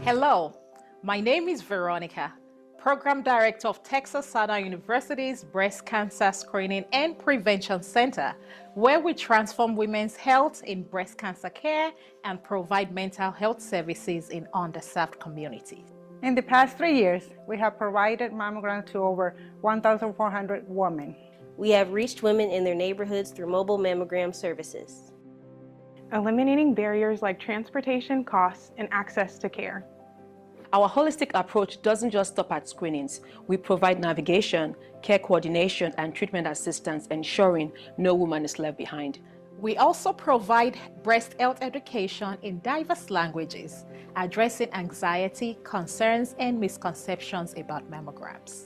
Hello, my name is Veronica, Program Director of Texas Southern University's Breast Cancer Screening and Prevention Center, where we transform women's health in breast cancer care and provide mental health services in underserved communities. In the past 3 years, we have provided mammograms to over 1,400 women. We have reached women in their neighborhoods through mobile mammogram services, eliminating barriers like transportation costs and access to care. Our holistic approach doesn't just stop at screenings. We provide navigation, care coordination, and treatment assistance, ensuring no woman is left behind. We also provide breast health education in diverse languages, addressing anxiety, concerns, and misconceptions about mammograms.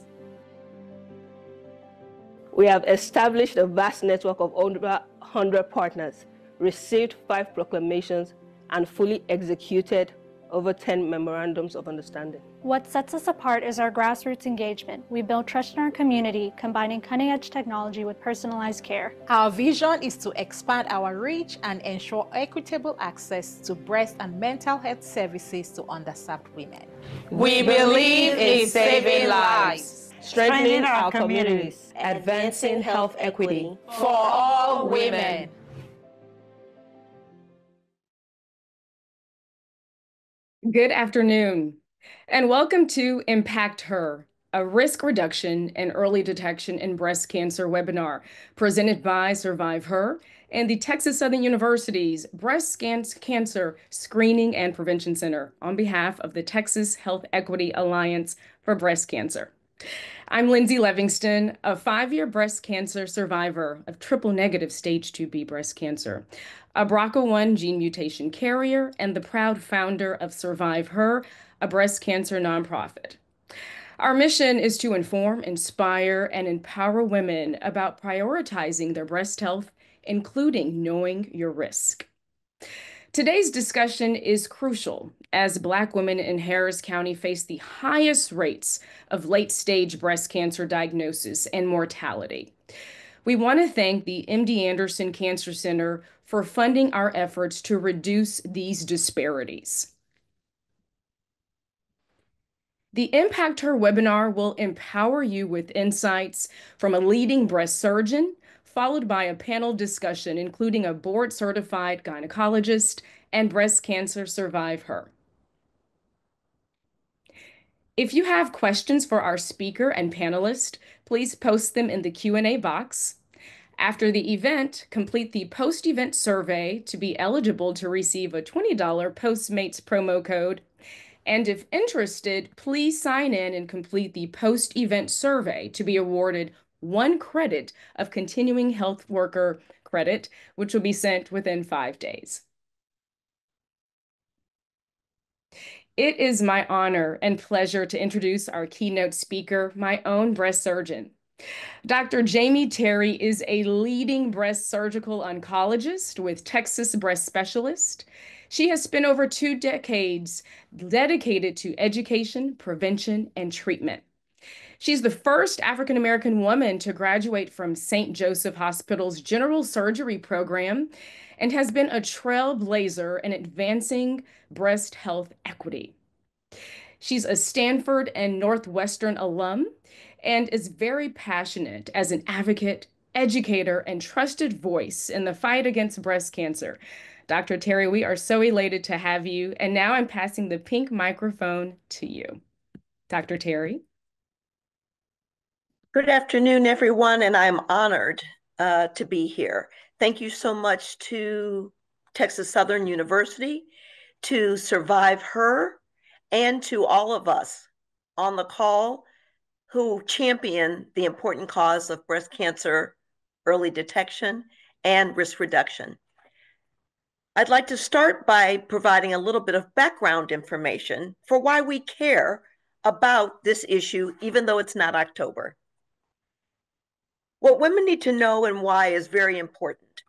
We have established a vast network of over 100 partners, received 5 proclamations, and fully executed over 10 memorandums of understanding. What sets us apart is our grassroots engagement. We build trust in our community, combining cutting-edge technology with personalized care. Our vision is to expand our reach and ensure equitable access to breast and mental health services to underserved women. We believe in saving lives, strengthening our communities, advancing health equity For all women. Good afternoon, and welcome to IMPACTHER, a risk reduction and early detection in breast cancer webinar presented by SurviveHer and the Texas Southern University's Breast Cancer Screening and Prevention Center on behalf of the Texas Health Equity Alliance for Breast Cancer. I'm Lindsay Livingston, a 5-year breast cancer survivor of triple-negative stage 2B breast cancer, a BRCA1 gene mutation carrier, and the proud founder of SurviveHer, a breast cancer nonprofit. Our mission is to inform, inspire, and empower women about prioritizing their breast health, including knowing your risk. Today's discussion is crucial as Black women in Harris County face the highest rates of late-stage breast cancer diagnosis and mortality. We want to thank the MD Anderson Cancer Center for funding our efforts to reduce these disparities. The IMPACTHER webinar will empower you with insights from a leading breast surgeon, followed by a panel discussion including a board-certified gynecologist and breast cancer survivor. If you have questions for our speaker and panelist, please post them in the Q&A box. After the event, complete the post-event survey to be eligible to receive a $20 Postmates promo code. And if interested, please sign in and complete the post-event survey to be awarded 1 credit of continuing health worker credit, which will be sent within 5 days. It is my honor and pleasure to introduce our keynote speaker, my own breast surgeon. Dr. Jamie Terry is a leading breast surgical oncologist with Texas Breast Specialist. She has spent over 2 decades dedicated to education, prevention, and treatment. She's the first African-American woman to graduate from St. Joseph Hospital's general surgery program and has been a trailblazer in advancing breast health equity. She's a Stanford and Northwestern alum and is very passionate as an advocate, educator, and trusted voice in the fight against breast cancer. Dr. Terry, we are so elated to have you, and now I'm passing the pink microphone to you. Dr. Terry. Good afternoon, everyone, and I'm honored to be here. Thank you so much to Texas Southern University, to SurviveHer, and to all of us on the call who champion the important cause of breast cancer early detection and risk reduction. I'd like to start by providing a little bit of background information for why we care about this issue, even though it's not October. What women need to know and why is very important.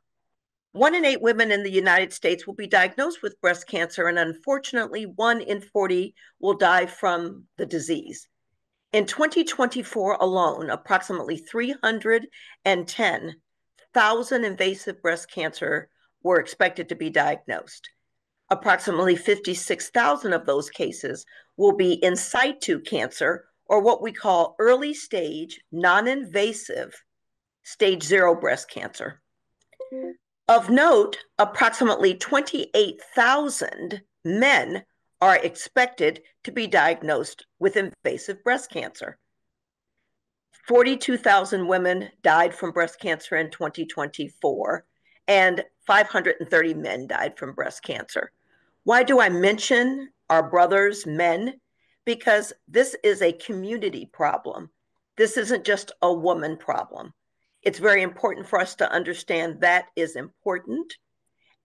1 in 8 women in the United States will be diagnosed with breast cancer, and unfortunately, 1 in 40 will die from the disease. In 2024 alone, approximately 310,000 invasive breast cancer were expected to be diagnosed. Approximately 56,000 of those cases will be in situ cancer, or what we call early stage, non-invasive, stage 0 breast cancer. Of note, approximately 28,000 men are expected to be diagnosed with invasive breast cancer. 42,000 women died from breast cancer in 2024, and 530 men died from breast cancer. Why do I mention our brothers, men? Because this is a community problem. This isn't just a woman problem. It's very important for us to understand that is important.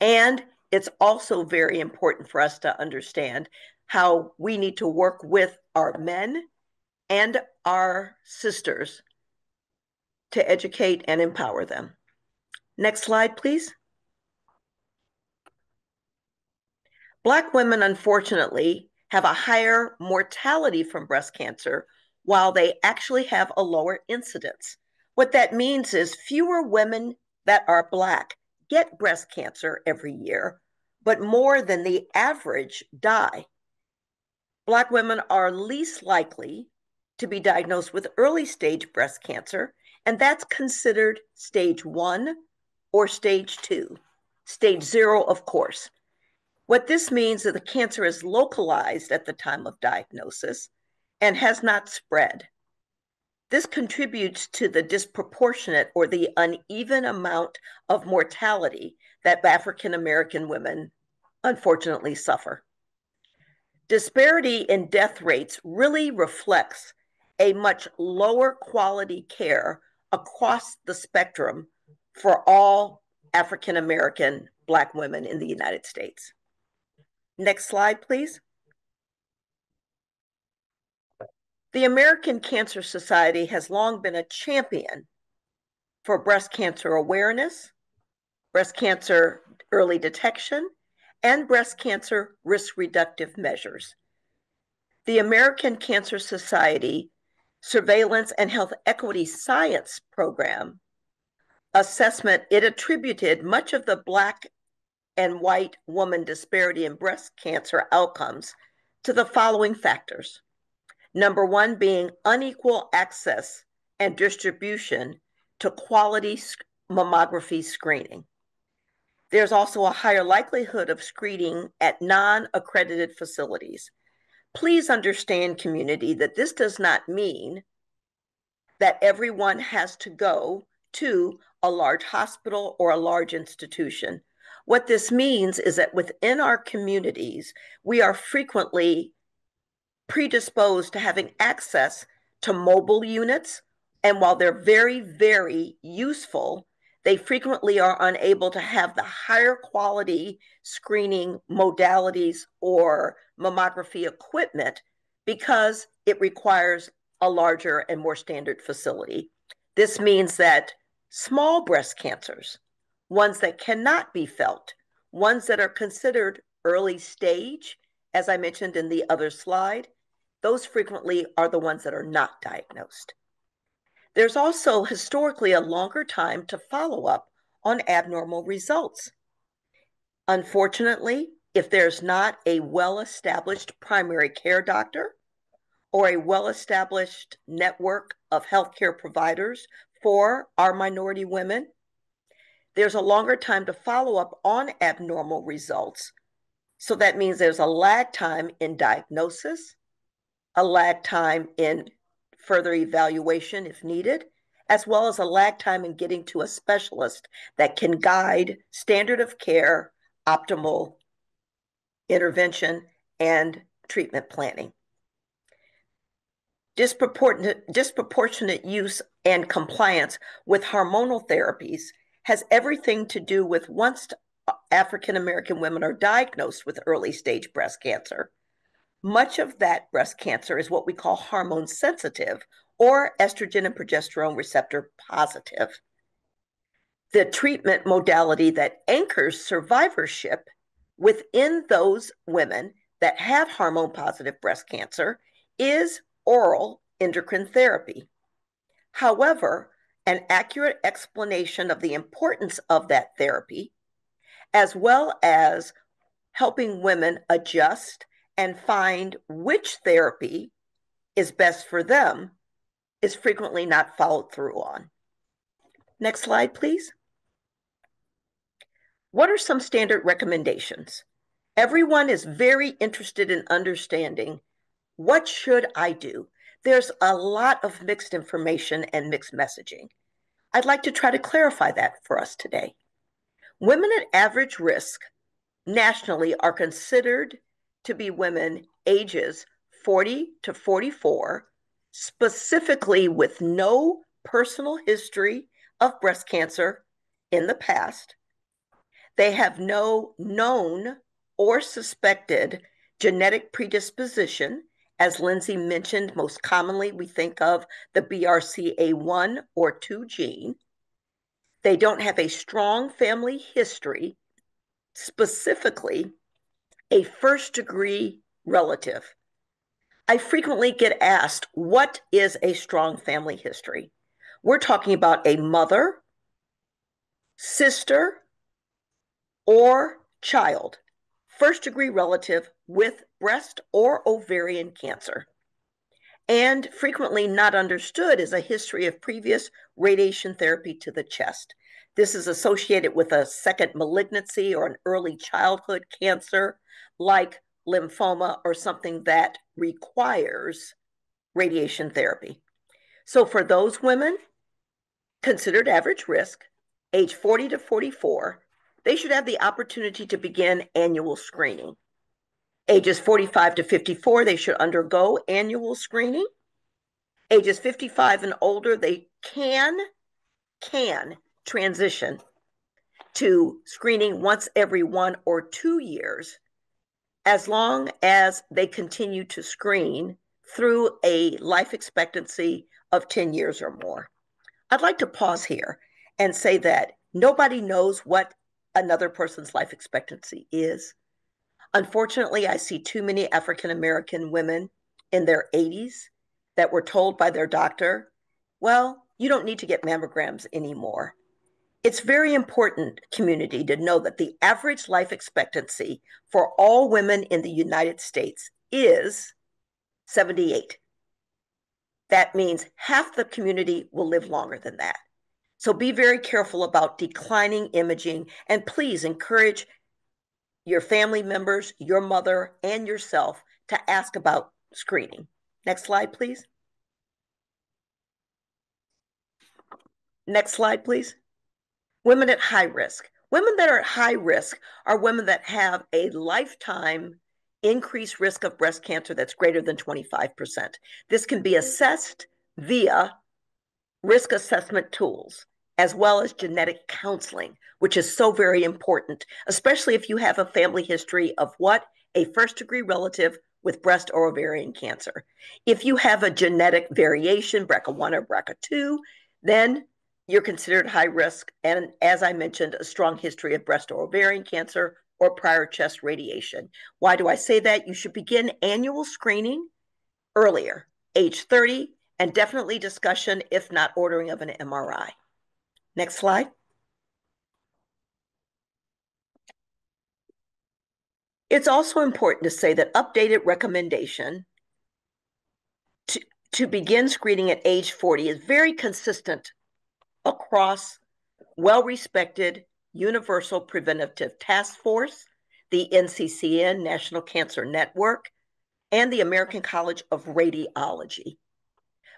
And it's also very important for us to understand how we need to work with our men and our sisters to educate and empower them. Next slide, please. Black women, unfortunately, have a higher mortality from breast cancer, while they actually have a lower incidence. What that means is fewer women that are Black get breast cancer every year, but more than the average die. Black women are least likely to be diagnosed with early stage breast cancer, and that's considered stage 1 or stage 2. Stage 0, of course. What this means is the cancer is localized at the time of diagnosis and has not spread. This contributes to the disproportionate or the uneven amount of mortality that African American women unfortunately suffer. Disparity in death rates really reflects a much lower quality care across the spectrum for all African American Black women in the United States. Next slide, please. The American Cancer Society has long been a champion for breast cancer awareness, breast cancer early detection, and breast cancer risk reductive measures. The American Cancer Society Surveillance and Health Equity Science Program assessment, it attributed much of the Black and white woman disparity in breast cancer outcomes to the following factors. Number one being unequal access and distribution to quality mammography screening. There's also a higher likelihood of screening at non-accredited facilities. Please understand, community, that this does not mean that everyone has to go to a large hospital or a large institution. What this means is that within our communities, we are frequently predisposed to having access to mobile units. And while they're very, very useful, they frequently are unable to have the higher quality screening modalities or mammography equipment because it requires a larger and more standard facility. This means that small breast cancers, ones that cannot be felt, ones that are considered early stage, as I mentioned in the other slide, those frequently are the ones that are not diagnosed. There's also historically a longer time to follow up on abnormal results. Unfortunately, if there's not a well-established primary care doctor or a well-established network of healthcare providers for our minority women, there's a longer time to follow up on abnormal results. So that means there's a lag time in diagnosis, a lag time in further evaluation if needed, as well as a lag time in getting to a specialist that can guide standard of care, optimal intervention, and treatment planning. Disproportionate use and compliance with hormonal therapies has everything to do with once African American women are diagnosed with early stage breast cancer, much of that breast cancer is what we call hormone sensitive or estrogen and progesterone receptor positive. The treatment modality that anchors survivorship within those women that have hormone positive breast cancer is oral endocrine therapy. However, an accurate explanation of the importance of that therapy, as well as helping women adjust and find which therapy is best for them is frequently not followed through on. Next slide, please. What are some standard recommendations? Everyone is very interested in understanding, what should I do? There's a lot of mixed information and mixed messaging. I'd like to try to clarify that for us today. Women at average risk nationally are considered to be women ages 40 to 44, specifically with no personal history of breast cancer in the past. They have no known or suspected genetic predisposition. As Lindsay mentioned, most commonly we think of the BRCA1 or 2 gene. They don't have a strong family history, specifically a first-degree relative. I frequently get asked, what is a strong family history? We're talking about a mother, sister, or child, first-degree relative with breast or ovarian cancer. And frequently not understood is a history of previous radiation therapy to the chest. This is associated with a second malignancy or an early childhood cancer like lymphoma or something that requires radiation therapy. So for those women considered average risk, age 40 to 44, they should have the opportunity to begin annual screening. Ages 45 to 54, they should undergo annual screening. Ages 55 and older, they can transition to screening once every 1 or 2 years, as long as they continue to screen through a life expectancy of 10 years or more. I'd like to pause here and say that nobody knows what another person's life expectancy is. Unfortunately, I see too many African American women in their 80s that were told by their doctor, well, you don't need to get mammograms anymore. It's very important, community, to know that the average life expectancy for all women in the United States is 78. That means half the community will live longer than that. So be very careful about declining imaging, and please encourage your family members, your mother, and yourself to ask about screening. Next slide, please. Next slide, please. Women at high risk. Women that are at high risk are women that have a lifetime increased risk of breast cancer that's greater than 25%. This can be assessed via risk assessment tools, as well as genetic counseling, which is so very important, especially if you have a family history of what? A first-degree relative with breast or ovarian cancer. If you have a genetic variation, BRCA1 or BRCA2, then you're considered high risk, and as I mentioned, a strong history of breast or ovarian cancer or prior chest radiation. Why do I say that? You should begin annual screening earlier, age 30, and definitely discussion, if not ordering of an MRI. Next slide. It's also important to say that updated recommendation to begin screening at age 40 is very consistent across well-respected Universal Preventative Task Force, the NCCN, National Cancer Network, and the American College of Radiology.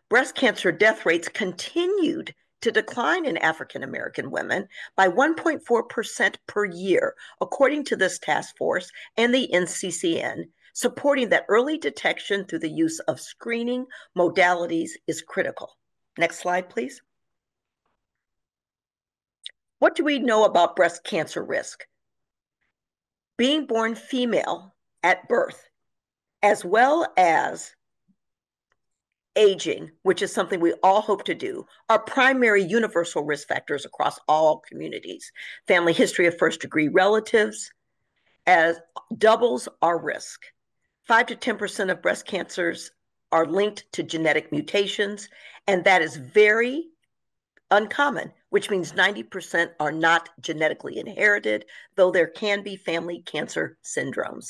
Breast cancer death rates continued to decline in African American women by 1.4% per year, according to this task force and the NCCN, supporting that early detection through the use of screening modalities is critical. Next slide, please. What do we know about breast cancer risk? Being born female at birth, as well as aging, which is something we all hope to do, are primary universal risk factors across all communities. Family history of first-degree relatives as doubles our risk. 5 to 10% of breast cancers are linked to genetic mutations, and that is very uncommon which means 90% are not genetically inherited, though there can be family cancer syndromes.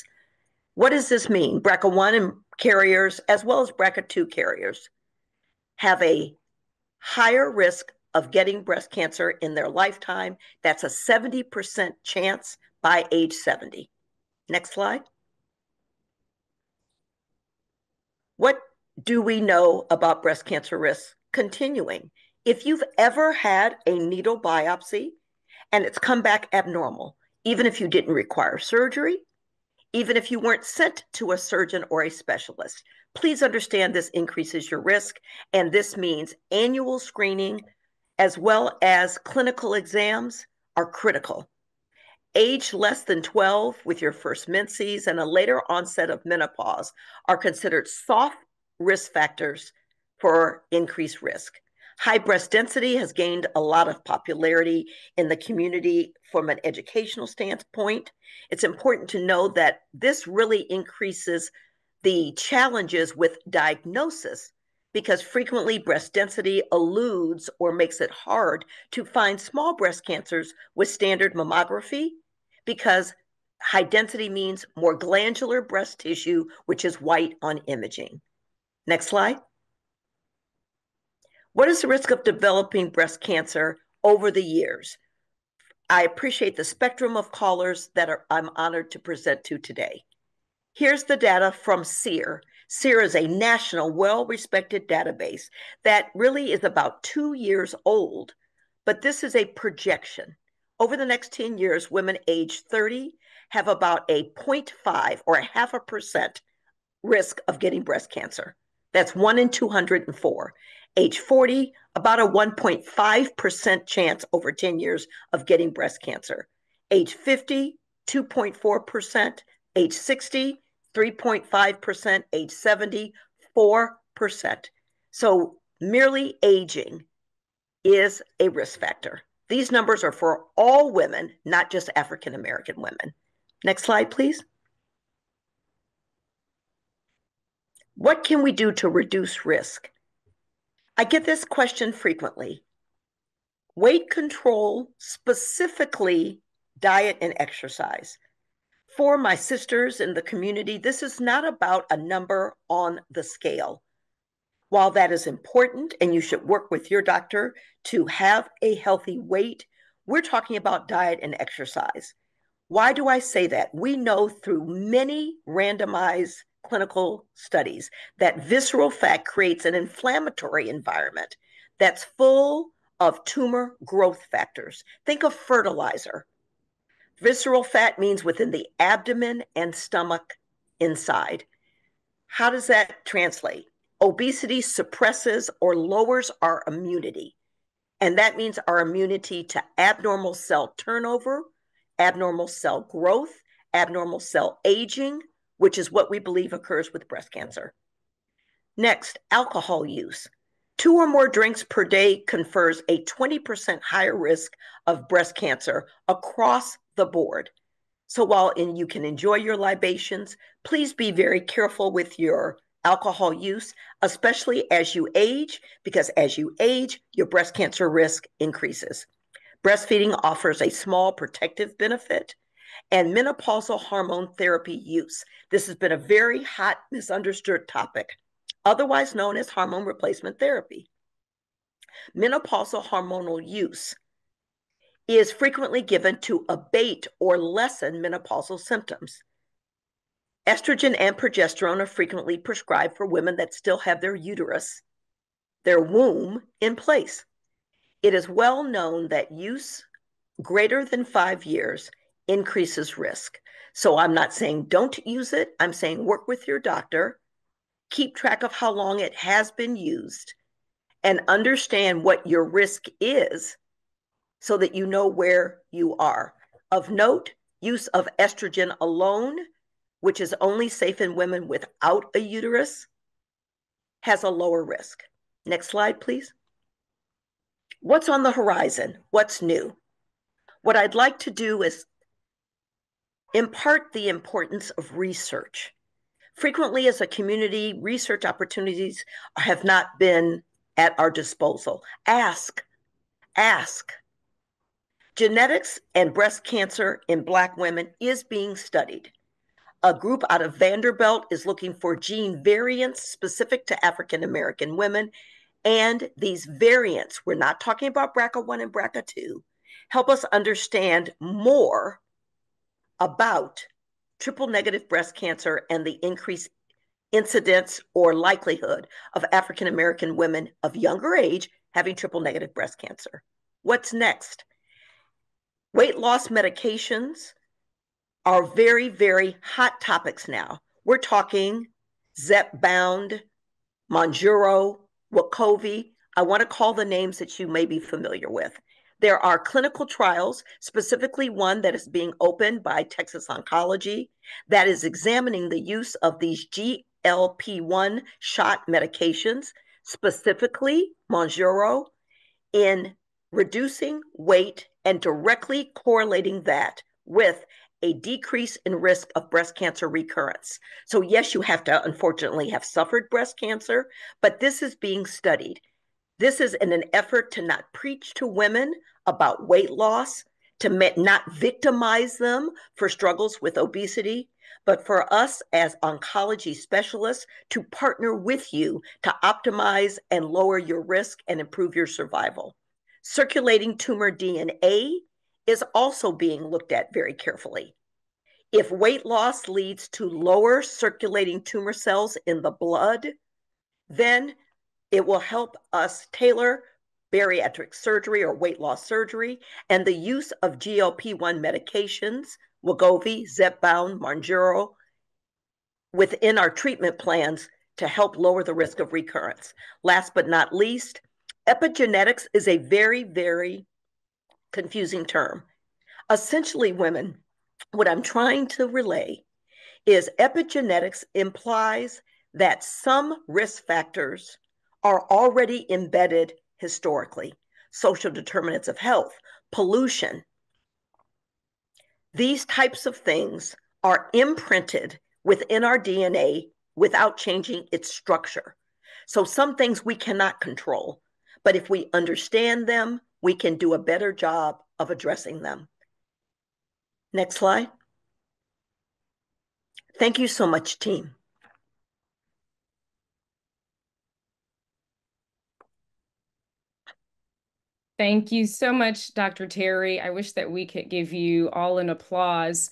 What does this mean? BRCA1 carriers, as well as BRCA2 carriers, have a higher risk of getting breast cancer in their lifetime. That's a 70% chance by age 70. Next slide. What do we know about breast cancer risk? Continuing, if you've ever had a needle biopsy and it's come back abnormal, even if you didn't require surgery, even if you weren't sent to a surgeon or a specialist, please understand this increases your risk, and this means annual screening as well as clinical exams are critical. Age less than 12 with your first menses and a later onset of menopause are considered soft risk factors for increased risk. High breast density has gained a lot of popularity in the community from an educational standpoint. It's important to know that this really increases the challenges with diagnosis because frequently breast density eludes or makes it hard to find small breast cancers with standard mammography because high density means more glandular breast tissue, which is white on imaging. Next slide. What is the risk of developing breast cancer over the years? I appreciate the spectrum of callers that I'm honored to present to today. Here's the data from SEER. SEER is a national, well-respected database that really is about 2 years old, but this is a projection. Over the next 10 years, women age 30 have about a 0.5 or a 0.5% risk of getting breast cancer. That's 1 in 204. Age 40, about a 1.5% chance over 10 years of getting breast cancer. Age 50, 2.4%. Age 60, 3.5%. Age 70, 4%. So merely aging is a risk factor. These numbers are for all women, not just African American women. Next slide, please. What can we do to reduce risk? I get this question frequently. Weight control, specifically diet and exercise. For my sisters in the community, this is not about a number on the scale. While that is important and you should work with your doctor to have a healthy weight, we're talking about diet and exercise. Why do I say that? We know through many randomized clinical studies that visceral fat creates an inflammatory environment that's full of tumor growth factors. Think of fertilizer. Visceral fat means within the abdomen and stomach inside. How does that translate? Obesity suppresses or lowers our immunity. And that means our immunity to abnormal cell turnover, abnormal cell growth, abnormal cell aging, which is what we believe occurs with breast cancer. Next, alcohol use. 2 or more drinks per day confers a 20% higher risk of breast cancer across the board. So while you can enjoy your libations, please be very careful with your alcohol use, especially as you age, because as you age, your breast cancer risk increases. Breastfeeding offers a small protective benefit, and menopausal hormone therapy use. This has been a very hot, misunderstood topic, otherwise known as hormone replacement therapy. Menopausal hormonal use is frequently given to abate or lessen menopausal symptoms. Estrogen and progesterone are frequently prescribed for women that still have their uterus, their womb in place. It is well known that use greater than 5 years increases risk. So I'm not saying don't use it. I'm saying work with your doctor, keep track of how long it has been used, and understand what your risk is so that you know where you are. Of note, use of estrogen alone, which is only safe in women without a uterus, has a lower risk. Next slide, please. What's on the horizon? What's new? What I'd like to do is impart the importance of research. Frequently, as a community, research opportunities have not been at our disposal. Ask ask. Genetics and breast cancer in Black women is being studied. A group out of Vanderbilt is looking for gene variants specific to African American women. And these variants, we're not talking about BRCA1 and BRCA2, help us understand more about triple negative breast cancer and the increased incidence or likelihood of African American women of younger age having triple negative breast cancer. What's next? Weight loss medications are very, very hot topics now. We're talking Zepbound, Mounjaro, Wegovy. I want to call the names that you may be familiar with. There are clinical trials, specifically one that is being opened by Texas Oncology, that is examining the use of these GLP-1 shot medications, specifically Mounjaro, in reducing weight and directly correlating that with a decrease in risk of breast cancer recurrence. So yes, you have to unfortunately have suffered breast cancer, but this is being studied. This is in an effort to not preach to women about weight loss, to not victimize them for struggles with obesity, but for us as oncology specialists to partner with you to optimize and lower your risk and improve your survival. Circulating tumor DNA is also being looked at very carefully. If weight loss leads to lower circulating tumor cells in the blood, then it will help us tailor bariatric surgery or weight loss surgery, and the use of GLP-1 medications, Wegovy, Zepbound, Mounjaro, within our treatment plans to help lower the risk of recurrence. Last but not least, epigenetics is a very, very confusing term. Essentially, women, what I'm trying to relay is epigenetics implies that some risk factors are already embedded historically. Social determinants of health, pollution. These types of things are imprinted within our DNA without changing its structure. So some things we cannot control, but if we understand them, we can do a better job of addressing them. Next slide. Thank you so much, team. Thank you so much, Dr. Terry. I wish that we could give you all an applause,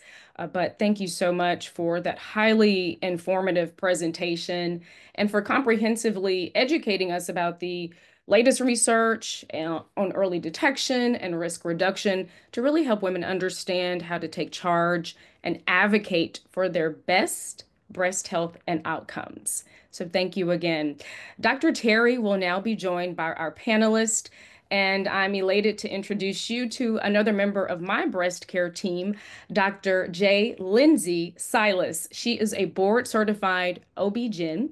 but thank you so much for that highly informative presentation and for comprehensively educating us about the latest research on early detection and risk reduction to really help women understand how to take charge and advocate for their best breast health and outcomes. So thank you again. Dr. Terry will now be joined by our panelists. And I'm elated to introduce you to another member of my breast care team, Dr. J. Lindsay Silas. She is a board-certified OB-GYN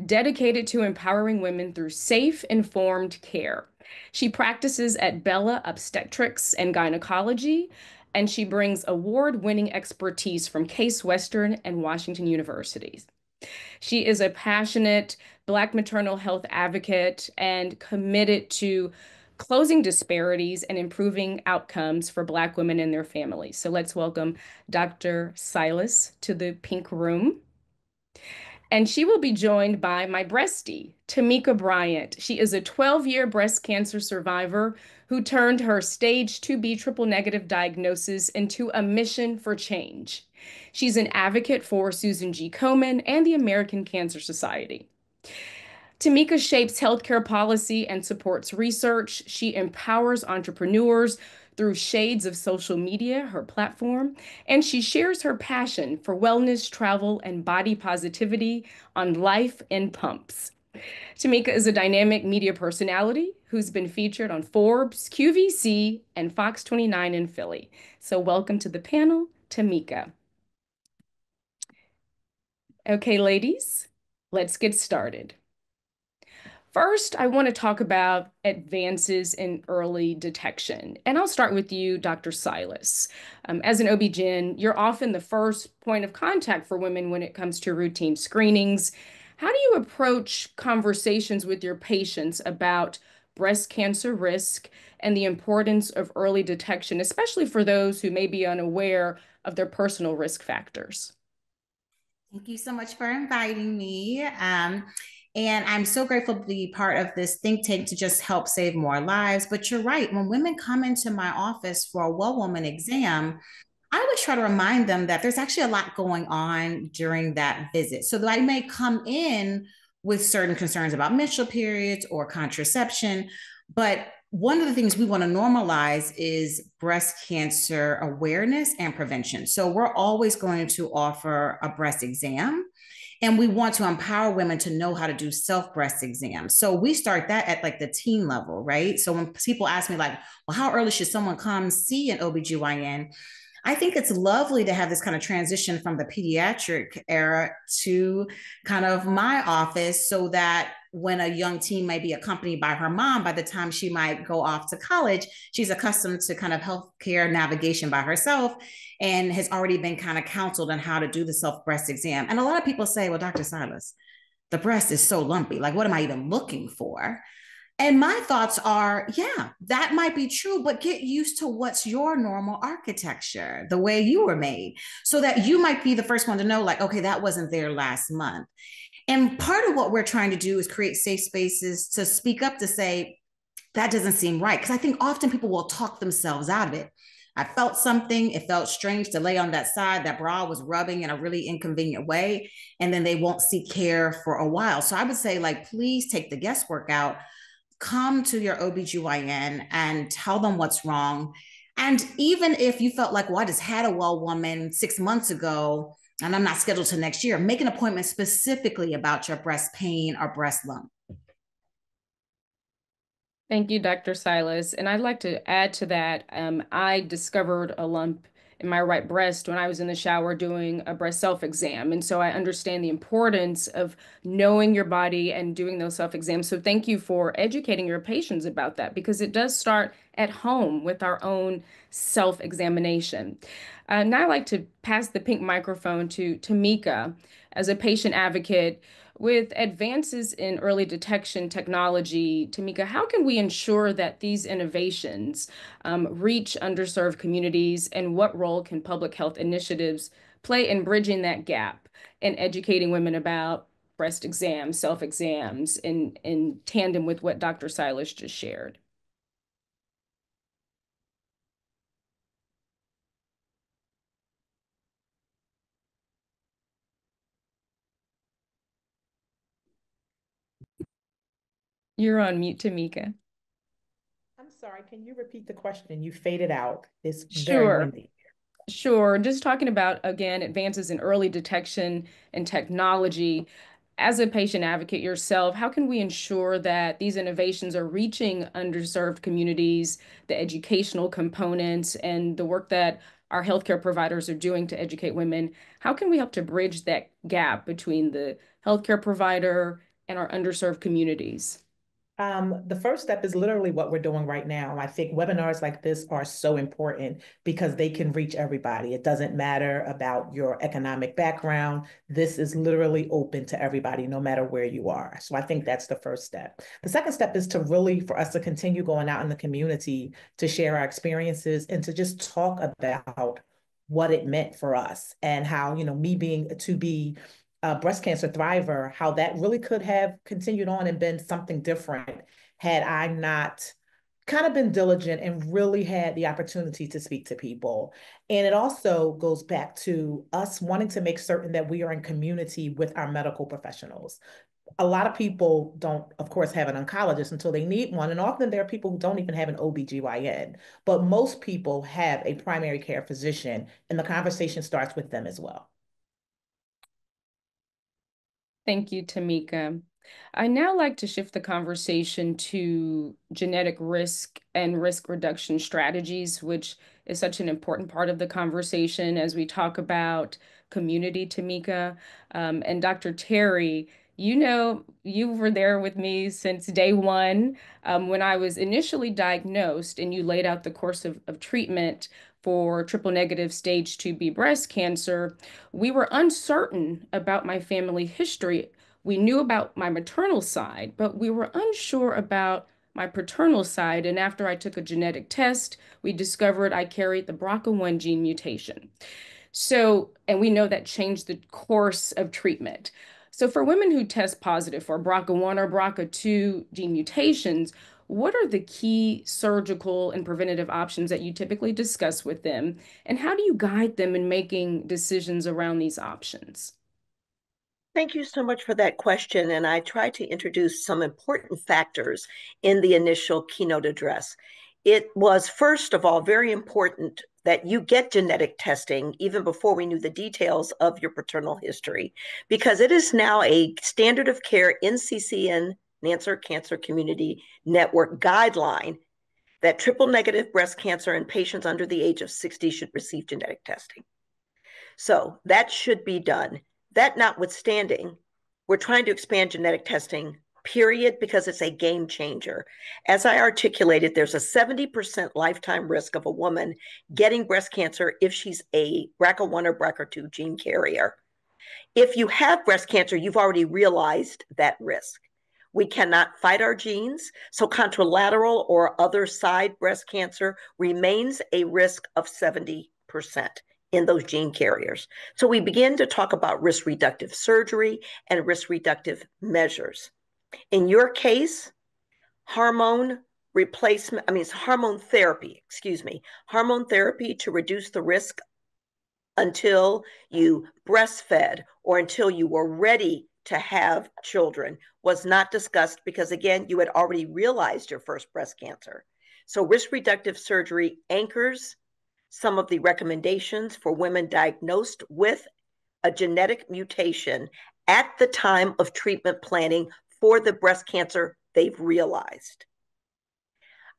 dedicated to empowering women through safe, informed care. She practices at Bella Obstetrics and Gynecology, and she brings award-winning expertise from Case Western and Washington universities. She is a passionate Black maternal health advocate and committed to closing disparities and improving outcomes for Black women and their families. So let's welcome Dr. Silas to the pink room. And she will be joined by my breastie, Tamika Bryant. She is a 12-year breast cancer survivor who turned her stage 2B triple negative diagnosis into a mission for change. She's an advocate for Susan G. Komen and the American Cancer Society. Tamika shapes healthcare policy and supports research. She empowers entrepreneurs through Shades of Social Media, her platform, and she shares her passion for wellness, travel, and body positivity on Life in Pumps. Tamika is a dynamic media personality who's been featured on Forbes, QVC, and Fox 29 in Philly. So welcome to the panel, Tamika. Okay, ladies, let's get started. First, I want to talk about advances in early detection. And I'll start with you, Dr. Silas. As an OB-GYN, you're often the first point of contact for women when it comes to routine screenings. How do you approach conversations with your patients about breast cancer risk and the importance of early detection, especially for those who may be unaware of their personal risk factors. Thank you so much for inviting me. And I'm so grateful to be part of this think tank to just help save more lives. But you're right, when women come into my office for a well woman exam, I always try to remind them that there's actually a lot going on during that visit. So that I may come in with certain concerns about menstrual periods or contraception, but one of the things we want to normalize is breast cancer awareness and prevention. So we're always going to offer a breast exam. And we want to empower women to know how to do self breast exams. So we start that at like the teen level, right? So when people ask me, like, well, how early should someone come see an OBGYN? I think it's lovely to have this kind of transition from the pediatric era to kind of my office so that when a young teen may be accompanied by her mom, by the time she might go off to college, she's accustomed to kind of healthcare navigation by herself and has already been kind of counseled on how to do the self breast exam. And a lot of people say, well, Dr. Silas, the breast is so lumpy. Like, what am I even looking for? And my thoughts are, yeah, that might be true, but get used to what's your normal architecture, the way you were made, so that you might be the first one to know, like, okay, that wasn't there last month. And part of what we're trying to do is create safe spaces to speak up to say, that doesn't seem right. Because I think often people will talk themselves out of it. I felt something, it felt strange to lay on that side, that bra was rubbing in a really inconvenient way, and then they won't seek care for a while. So I would say, like, please take the guesswork out, come to your OBGYN and tell them what's wrong. And even if you felt like, well, I just had a well woman 6 months ago and I'm not scheduled till next year, make an appointment specifically about your breast pain or breast lump. Thank you, Dr. Silas. And I'd like to add to that, I discovered a lump in my right breast when I was in the shower doing a breast self-exam. And so I understand the importance of knowing your body and doing those self-exams. So thank you for educating your patients about that, because it does start at home with our own self-examination. Now I'd like to pass the pink microphone to Tamika. As a patient advocate, with advances in early detection technology, Tamika, how can we ensure that these innovations reach underserved communities, and what role can public health initiatives play in bridging that gap and educating women about breast exams, self-exams, in tandem with what Dr. Silas just shared? You're on mute, Tamika. I'm sorry, can you repeat the question? You faded out. It's very Sure. windy. Sure. Just talking about, again, advances in early detection and technology. As a patient advocate yourself, how can we ensure that these innovations are reaching underserved communities, the educational components, and the work that our healthcare providers are doing to educate women? How can we help to bridge that gap between the healthcare provider and our underserved communities? The first step is literally what we're doing right now. I think webinars like this are so important because they can reach everybody. It doesn't matter about your economic background. This is literally open to everybody, no matter where you are. So I think that's the first step. The second step is to really, for us to continue going out in the community to share our experiences and to just talk about what it meant for us and how, me being to be a breast cancer thriver, how that really could have continued on and been something different had I not kind of been diligent and really had the opportunity to speak to people. And it also goes back to us wanting to make certain that we are in community with our medical professionals. A lot of people don't, of course, have an oncologist until they need one. And often there are people who don't even have an OBGYN, but most people have a primary care physician, and the conversation starts with them as well. Thank you, Tamika. I now like to shift the conversation to genetic risk and risk reduction strategies, which is such an important part of the conversation as we talk about community, Tamika. And Dr. Terry, you were there with me since day one when I was initially diagnosed, and you laid out the course of treatment for triple negative stage 2B breast cancer. We were uncertain about my family history. We knew about my maternal side, but we were unsure about my paternal side, and after I took a genetic test, we discovered I carried the BRCA1 gene mutation. So, and we know that changed the course of treatment. So for women who test positive for BRCA1 or BRCA2 gene mutations, what are the key surgical and preventative options that you typically discuss with them? And how do you guide them in making decisions around these options? Thank you so much for that question. And I tried to introduce some important factors in the initial keynote address. It was, first of all, very important that you get genetic testing even before we knew the details of your paternal history, because it is now a standard of care NCCN, Cancer Community Network guideline that triple negative breast cancer in patients under the age of 60 should receive genetic testing. So that should be done. That notwithstanding, we're trying to expand genetic testing, period, because it's a game changer. As I articulated, there's a 70% lifetime risk of a woman getting breast cancer if she's a BRCA1 or BRCA2 gene carrier. If you have breast cancer, you've already realized that risk. We cannot fight our genes, so contralateral or other side breast cancer remains a risk of 70% in those gene carriers. So we begin to talk about risk reductive surgery and risk reductive measures. In your case, hormone therapy to reduce the risk until you breastfed or until you were ready to have children was not discussed because, again, you had already realized your first breast cancer. So risk reductive surgery anchors some of the recommendations for women diagnosed with a genetic mutation at the time of treatment planning for the breast cancer they've realized.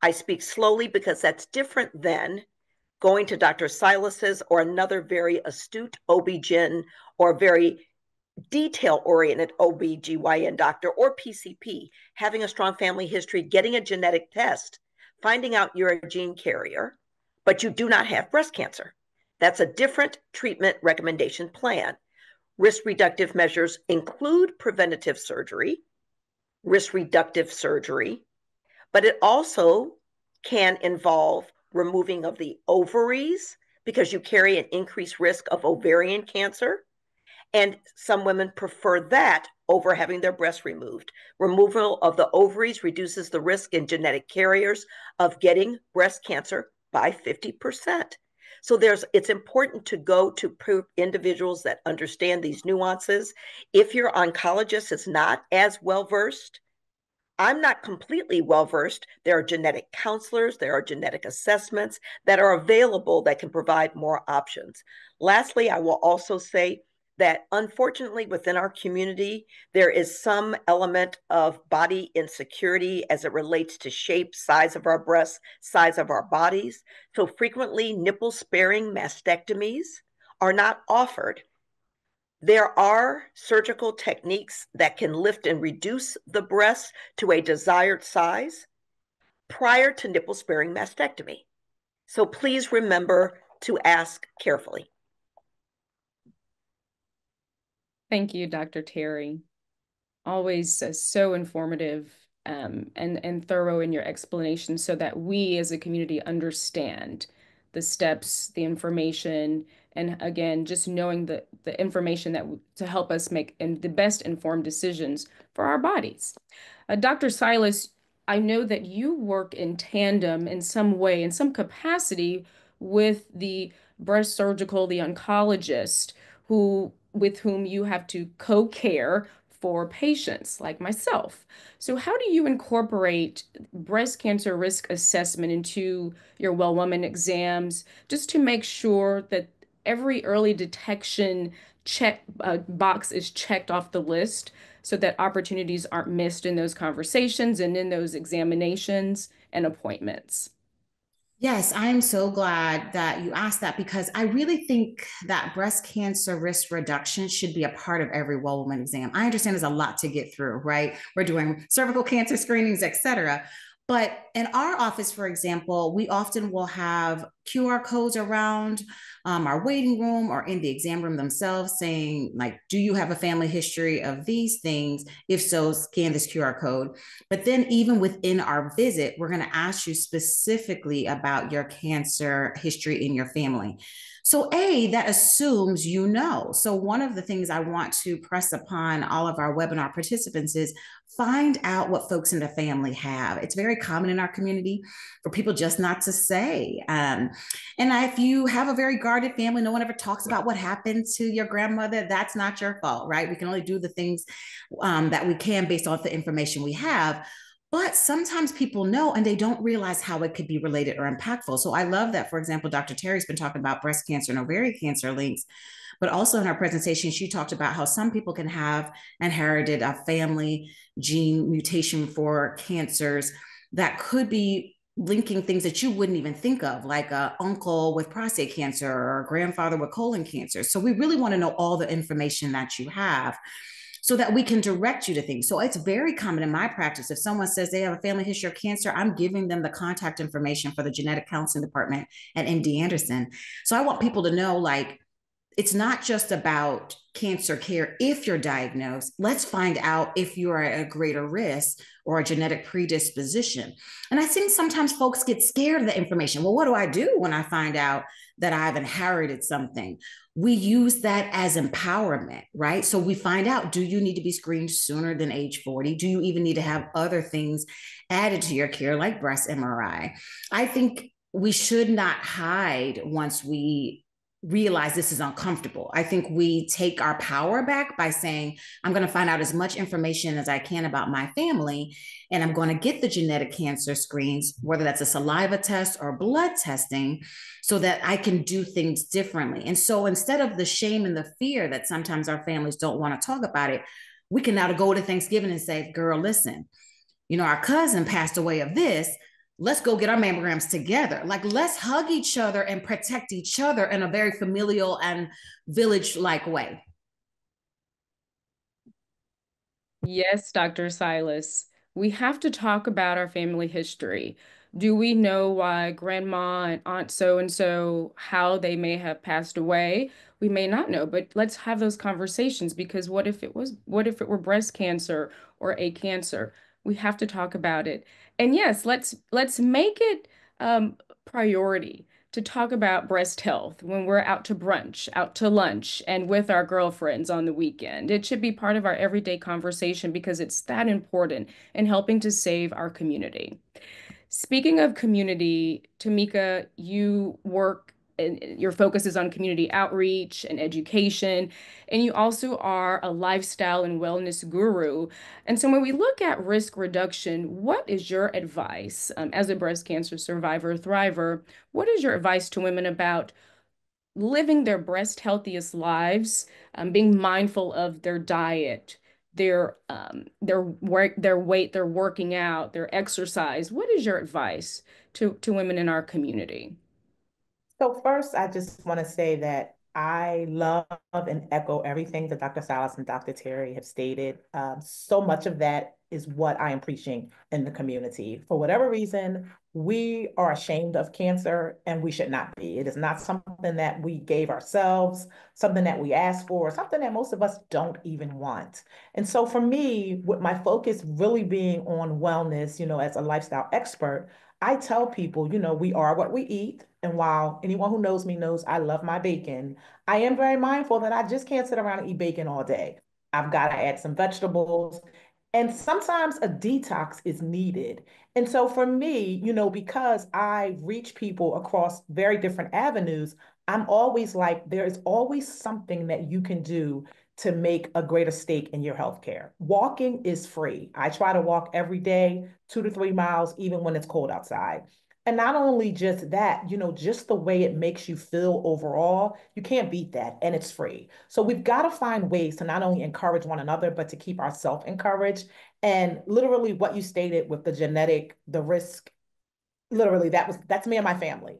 I speak slowly because that's different than going to Dr. Silas's or another very astute OB-GYN or very detail-oriented OB-GYN doctor or PCP, having a strong family history, getting a genetic test, finding out you're a gene carrier, but you do not have breast cancer. That's a different treatment recommendation plan. Risk reductive measures include preventative surgery, risk reductive surgery, but it also can involve removing of the ovaries because you carry an increased risk of ovarian cancer. And some women prefer that over having their breasts removed. Removal of the ovaries reduces the risk in genetic carriers of getting breast cancer by 50%. So it's important to go to individuals that understand these nuances. If your oncologist is not as well-versed, I'm not completely well-versed. There are genetic counselors, there are genetic assessments that are available that can provide more options. Lastly, I will also say that unfortunately within our community, there is some element of body insecurity as it relates to shape, size of our breasts, size of our bodies. So frequently nipple-sparing mastectomies are not offered. There are surgical techniques that can lift and reduce the breast to a desired size prior to nipple-sparing mastectomy. So please remember to ask carefully. Thank you, Dr. Terry. Always so informative and thorough in your explanation so that we as a community understand the steps, the information, and again, just knowing the information that to help us make the best informed decisions for our bodies. Dr. Silas, I know that you work in tandem in some way, in some capacity with the breast surgical, the oncologist with whom you have to co-care for patients like myself. So how do you incorporate breast cancer risk assessment into your well woman exams just to make sure that every early detection box is checked off the list so that opportunities aren't missed in those conversations and in those examinations and appointments? Yes, I'm so glad that you asked that because I really think that breast cancer risk reduction should be a part of every well woman exam. I understand there's a lot to get through, right? We're doing cervical cancer screenings, et cetera. But in our office, for example, we often will have QR codes around our waiting room or in the exam room themselves saying, like, do you have a family history of these things? If so, scan this QR code. But then, even within our visit, we're going to ask you specifically about your cancer history in your family. So, that assumes you know. So, one of the things I want to press upon all of our webinar participants is find out what folks in the family have. It's very common in our community for people just not to say. And if you have a very guarded family, no one ever talks about what happened to your grandmother, that's not your fault, right? We can only do the things that we can based off the information we have. But sometimes people know and they don't realize how it could be related or impactful. So I love that, for example, Dr. Terry's been talking about breast cancer and ovarian cancer links, but also in our presentation, she talked about how some people can have inherited a family gene mutation for cancers that could be linking things that you wouldn't even think of, like an uncle with prostate cancer or a grandfather with colon cancer. So we really want to know all the information that you have so that we can direct you to things. So it's very common in my practice. If someone says they have a family history of cancer, I'm giving them the contact information for the genetic counseling department at MD Anderson. So I want people to know, like, it's not just about cancer care if you're diagnosed. Let's find out if you're at a greater risk or a genetic predisposition. And I think sometimes folks get scared of the information. Well, what do I do when I find out that I've inherited something? We use that as empowerment, right? So we find out, do you need to be screened sooner than age 40? Do you even need to have other things added to your care, like breast MRI? I think we should not hide once we realize this is uncomfortable. I think we take our power back by saying, I'm going to find out as much information as I can about my family, and I'm going to get the genetic cancer screens, whether that's a saliva test or blood testing, so that I can do things differently. And so instead of the shame and the fear that sometimes our families don't want to talk about it, we can now go to Thanksgiving and say, girl, listen, our cousin passed away of this. Let's go get our mammograms together. Like, let's hug each other and protect each other in a very familial and village-like way. Yes, Dr. Silas, we have to talk about our family history. Do we know why grandma and aunt so-and-so, how they may have passed away? We may not know, but let's have those conversations, because what if it were breast cancer or a cancer? We have to talk about it. And yes, let's make it priority to talk about breast health when we're out to brunch, out to lunch, and with our girlfriends on the weekend. It should be part of our everyday conversation because it's that important in helping to save our community. Speaking of community, Tamika, you work and your focus is on community outreach and education, and you also are a lifestyle and wellness guru. And so when we look at risk reduction, what is your advice as a breast cancer survivor, thriver? What is your advice to women about living their breast healthiest lives, being mindful of their diet, their weight, their working out, their exercise? What is your advice to women in our community? So first, I just want to say that I love and echo everything that Dr. Salas and Dr. Terry have stated. So much of that is what I am preaching in the community. For whatever reason, we are ashamed of cancer, and we should not be. It is not something that we gave ourselves, something that we asked for, something that most of us don't even want. And so for me, with my focus really being on wellness, as a lifestyle expert, I tell people, we are what we eat. And while anyone who knows me knows I love my bacon, I am very mindful that I just can't sit around and eat bacon all day. I've got to add some vegetables. And sometimes a detox is needed. And so for me, because I reach people across very different avenues, I'm always like, there is always something that you can do to make a greater stake in your healthcare. Walking is free. I try to walk every day, 2 to 3 miles, even when it's cold outside. And not only just that, just the way it makes you feel overall, you can't beat that, and it's free. So we've got to find ways to not only encourage one another, but to keep ourselves encouraged. And literally what you stated with the risk, literally that's me and my family.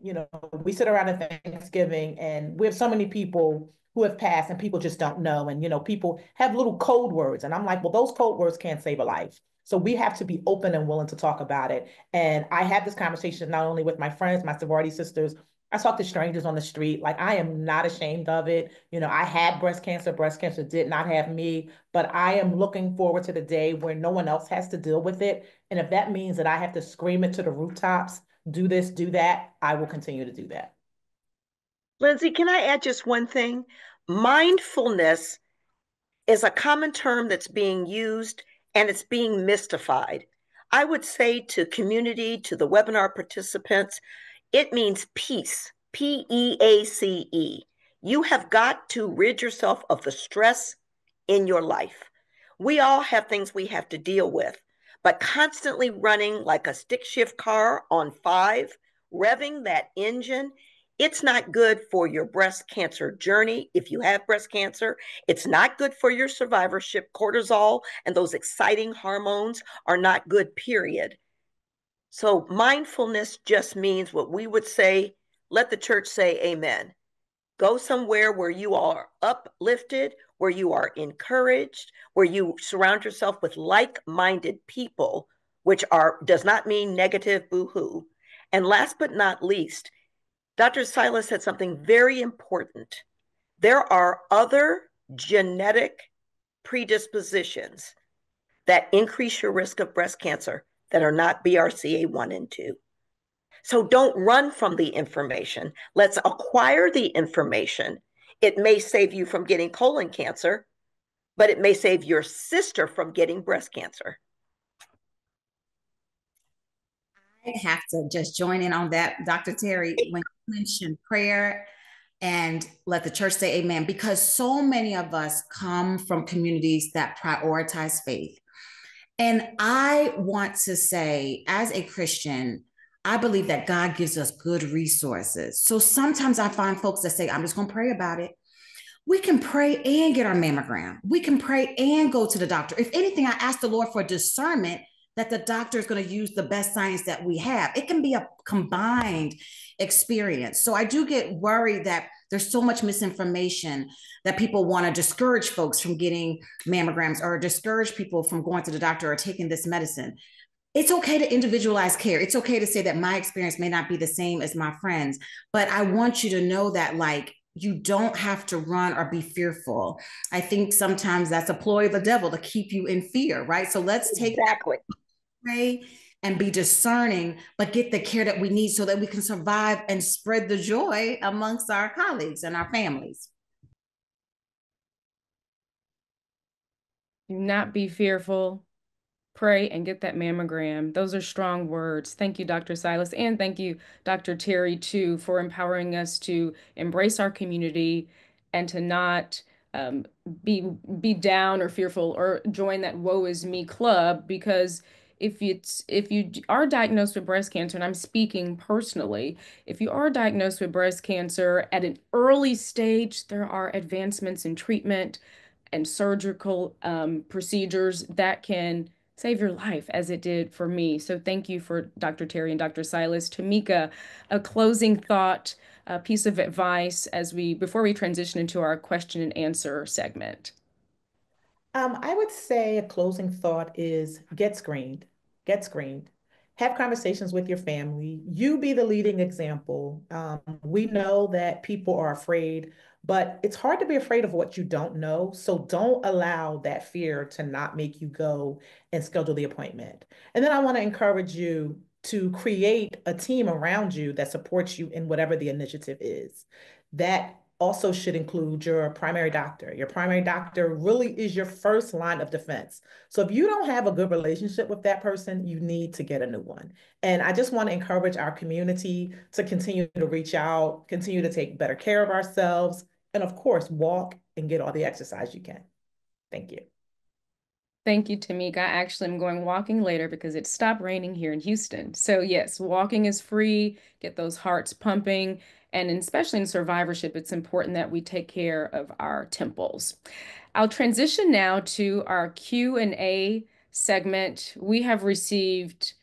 We sit around at Thanksgiving and we have so many people who have passed and people just don't know. And, people have little code words. And I'm like, well, those code words can't save a life. So we have to be open and willing to talk about it. And I have this conversation not only with my friends, my sorority sisters, I talk to strangers on the street. Like, I am not ashamed of it. You know, I had breast cancer. Breast cancer did not have me, but I am looking forward to the day where no one else has to deal with it. And if that means that I have to scream it to the rooftops, do this, do that, I will continue to do that. Lindsay, can I add just one thing? Mindfulness is a common term that's being used and it's being mystified. I would say to community, to the webinar participants, it means peace, Peace. You have got to rid yourself of the stress in your life. We all have things we have to deal with, but constantly running like a stick shift car on five, revving that engine, it's not good for your breast cancer journey. If you have breast cancer, it's not good for your survivorship. Cortisol and those exciting hormones are not good, period. So mindfulness just means what we would say, let the church say amen. Go somewhere where you are uplifted, where you are encouraged, where you surround yourself with like-minded people, which does not mean negative boo-hoo. And last but not least, Dr. Silas said something very important. There are other genetic predispositions that increase your risk of breast cancer that are not BRCA1 and 2. So don't run from the information. Let's acquire the information. It may save you from getting colon cancer, but it may save your sister from getting breast cancer. I have to just join in on that, Dr. Terry, when you mentioned prayer and let the church say amen, because so many of us come from communities that prioritize faith. And I want to say, as a Christian, I believe that God gives us good resources. So sometimes I find folks that say, I'm just going to pray about it. We can pray and get our mammogram. We can pray and go to the doctor. If anything, I ask the Lord for discernment that the doctor is going to use the best science that we have. It can be a combined experience. So I do get worried that there's so much misinformation that people want to discourage folks from getting mammograms or discourage people from going to the doctor or taking this medicine. It's okay to individualize care. It's okay to say that my experience may not be the same as my friends, but I want you to know that, like, you don't have to run or be fearful. I think sometimes that's a ploy of the devil to keep you in fear, right? So let's take exactly. Pray and be discerning, but get the care that we need so that we can survive and spread the joy amongst our colleagues and our families. Do not be fearful. Pray and get that mammogram. Those are strong words. Thank you, Dr. Silas, and thank you, Dr. Terry, too, for empowering us to embrace our community and to not be down or fearful or join that woe is me club, because if you are diagnosed with breast cancer, and I'm speaking personally, if you are diagnosed with breast cancer at an early stage, there are advancements in treatment and surgical procedures that can save your life, as it did for me. So thank you for Dr. Terry and Dr. Silas. Tamika, a closing thought, a piece of advice before we transition into our question and answer segment. I would say a closing thought is get screened, get screened. Have conversations with your family. You be the leading example. We know that people are afraid, but it's hard to be afraid of what you don't know. So don't allow that fear to not make you go and schedule the appointment. And then I want to encourage you to create a team around you that supports you in whatever the initiative is. That also should include your primary doctor. Your primary doctor really is your first line of defense. So if you don't have a good relationship with that person, you need to get a new one. And I just want to encourage our community to continue to reach out, continue to take better care of ourselves, and of course, walk and get all the exercise you can. Thank you. Thank you, Tamika. I actually am going walking later because it stopped raining here in Houston. So yes, walking is free, get those hearts pumping, and especially in survivorship, it's important that we take care of our temples. I'll transition now to our Q&A segment. We have received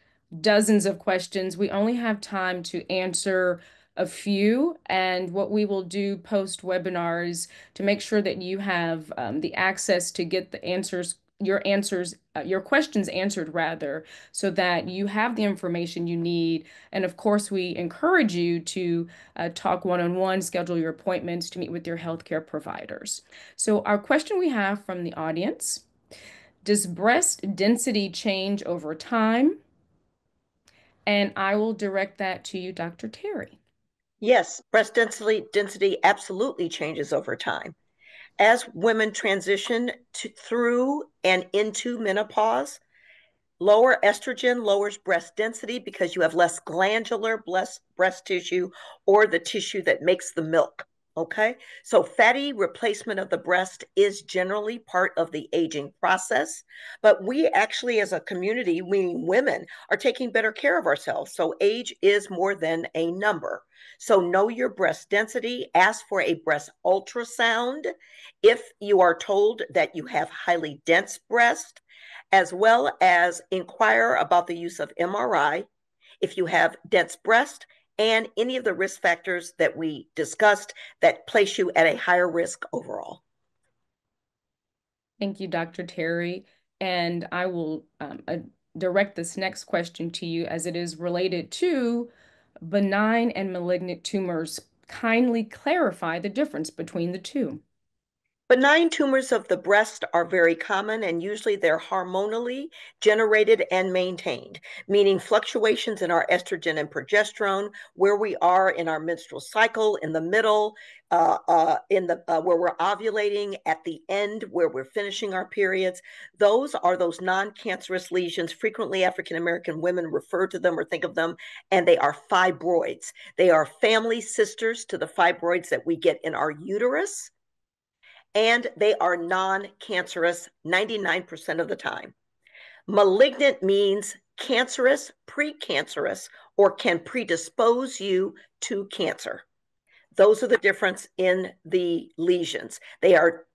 dozens of questions. We only have time to answer a few, and what we will do post webinars to make sure that you have the access to get the answers your questions answered rather, so that you have the information you need. And of course, we encourage you to talk one-on-one, schedule your appointments to meet with your healthcare providers. So our question we have from the audience: does breast density change over time? And I will direct that to you, Dr. Terry. Yes, breast density absolutely changes over time. As women transition through and into menopause, lower estrogen lowers breast density because you have less glandular breast tissue, or the tissue that makes the milk. Okay, so fatty replacement of the breast is generally part of the aging process, but we actually, as a community, we women, are taking better care of ourselves. So age is more than a number. So know your breast density, ask for a breast ultrasound if you are told that you have highly dense breast, as well as inquire about the use of MRI if you have dense breast, and any of the risk factors that we discussed that place you at a higher risk overall. Thank you, Dr. Terry. And I will direct this next question to you, as it is related to benign and malignant tumors. Kindly clarify the difference between the two. Benign tumors of the breast are very common, and usually they're hormonally generated and maintained, meaning fluctuations in our estrogen and progesterone, where we are in our menstrual cycle, in the middle, where we're ovulating, at the end where we're finishing our periods. Those are those non-cancerous lesions. Frequently, African American women refer to them or think of them, and they are fibroids. They are family sisters to the fibroids that we get in our uterus, and they are non-cancerous 99% of the time. Malignant means cancerous, precancerous, or can predispose you to cancer. Those are the difference in the lesions. They are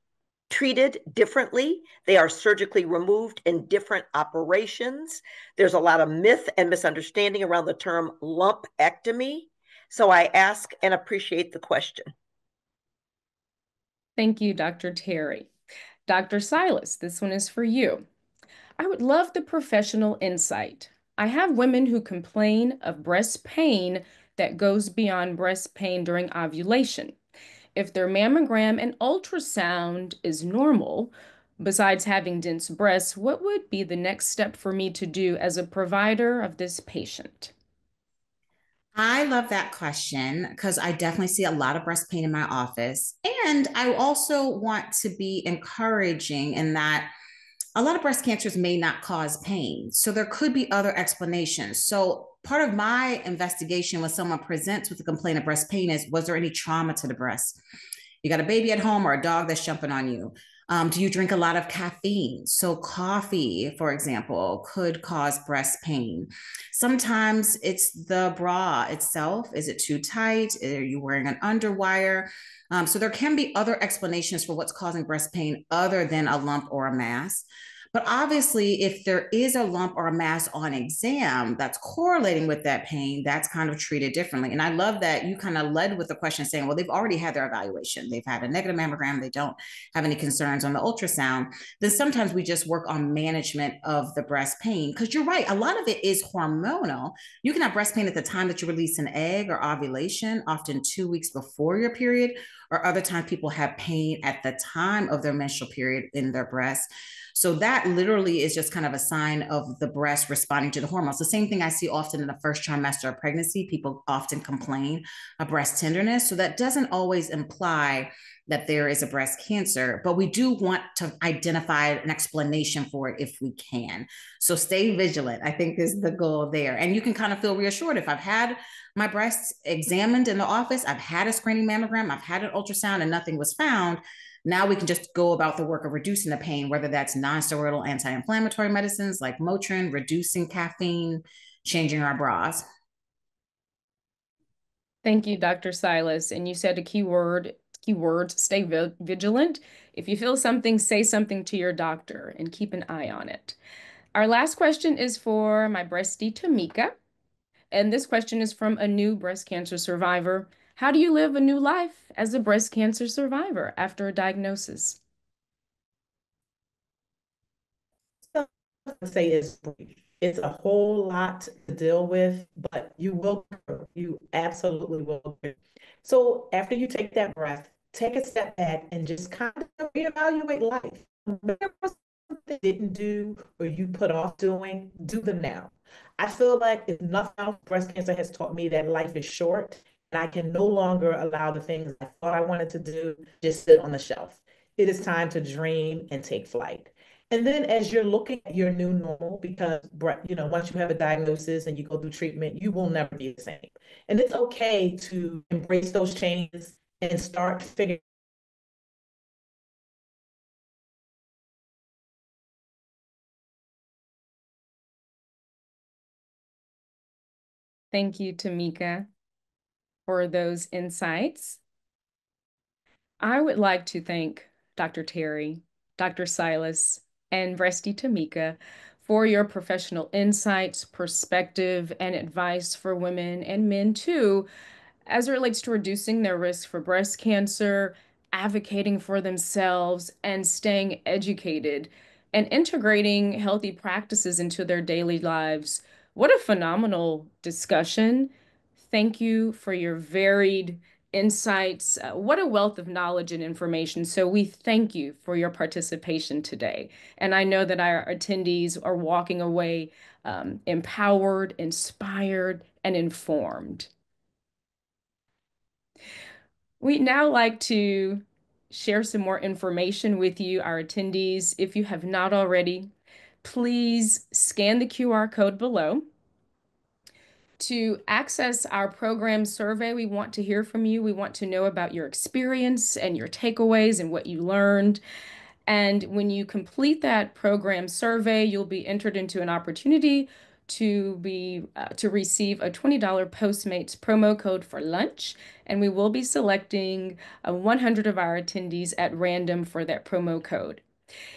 treated differently. They are surgically removed in different operations. There's a lot of myth and misunderstanding around the term lumpectomy. So I ask and appreciate the question. Thank you, Dr. Terry. Dr. Silas, this one is for you. I would love the professional insight. I have women who complain of breast pain that goes beyond breast pain during ovulation. If their mammogram and ultrasound is normal, besides having dense breasts, what would be the next step for me to do as a provider of this patient? I love that question because I definitely see a lot of breast pain in my office. And I also want to be encouraging in that a lot of breast cancers may not cause pain. So there could be other explanations. So part of my investigation when someone presents with a complaint of breast pain is, was there any trauma to the breast? You got a baby at home or a dog that's jumping on you. Do you drink a lot of caffeine? So coffee, for example, could cause breast pain. Sometimes it's the bra itself. Is it too tight? Are you wearing an underwire? So there can be other explanations for what's causing breast pain other than a lump or a mass. But obviously, if there is a lump or a mass on exam that's correlating with that pain, that's kind of treated differently. And I love that you kind of led with the question saying, well, they've already had their evaluation. They've had a negative mammogram. They don't have any concerns on the ultrasound. Then sometimes we just work on management of the breast pain. Because you're right, a lot of it is hormonal. You can have breast pain at the time that you release an egg or ovulation, often 2 weeks before your period, or other times people have pain at the time of their menstrual period in their breast. So that literally is just kind of a sign of the breast responding to the hormones. The same thing I see often in the first trimester of pregnancy. People often complain of breast tenderness. So that doesn't always imply that there is a breast cancer, but we do want to identify an explanation for it if we can. So stay vigilant, I think, is the goal there. And you can kind of feel reassured. If I've had my breasts examined in the office, I've had a screening mammogram, I've had an ultrasound, and nothing was found, now we can just go about the work of reducing the pain, whether that's non-steroidal anti-inflammatory medicines like Motrin, reducing caffeine, changing our bras. Thank you, Dr. Silas. And you said a keywords, stay vigilant. If you feel something, say something to your doctor and keep an eye on it. Our last question is for my breastie, Tamika. And this question is from a new breast cancer survivor. How do you live a new life as a breast cancer survivor after a diagnosis? say is brief. It's a whole lot to deal with, but you will, you absolutely will. So after you take that breath, take a step back and just kind of reevaluate life. Whatever something you didn't do or you put off doing, do them now. I feel like if nothing else, breast cancer has taught me that life is short and I can no longer allow the things I thought I wanted to do just sit on the shelf. It is time to dream and take flight. And then as you're looking at your new normal, because once you have a diagnosis and you go through treatment, you will never be the same. And it's okay to embrace those changes and start figuring. Thank you, Tamika, for those insights. I would like to thank Dr. Terry, Dr. Silas, and Breasty Tamika for your professional insights, perspective, and advice for women and men too, as it relates to reducing their risk for breast cancer, advocating for themselves, and staying educated and integrating healthy practices into their daily lives. What a phenomenal discussion. Thank you for your varied insights. What a wealth of knowledge and information. So we thank you for your participation today. And I know that our attendees are walking away empowered, inspired, and informed. We'd now like to share some more information with you, our attendees. If you have not already, please scan the QR code below. To access our program survey, we want to hear from you. We want to know about your experience and your takeaways and what you learned. And when you complete that program survey, you'll be entered into an opportunity to receive a $20 Postmates promo code for lunch. And we will be selecting 100 of our attendees at random for that promo code.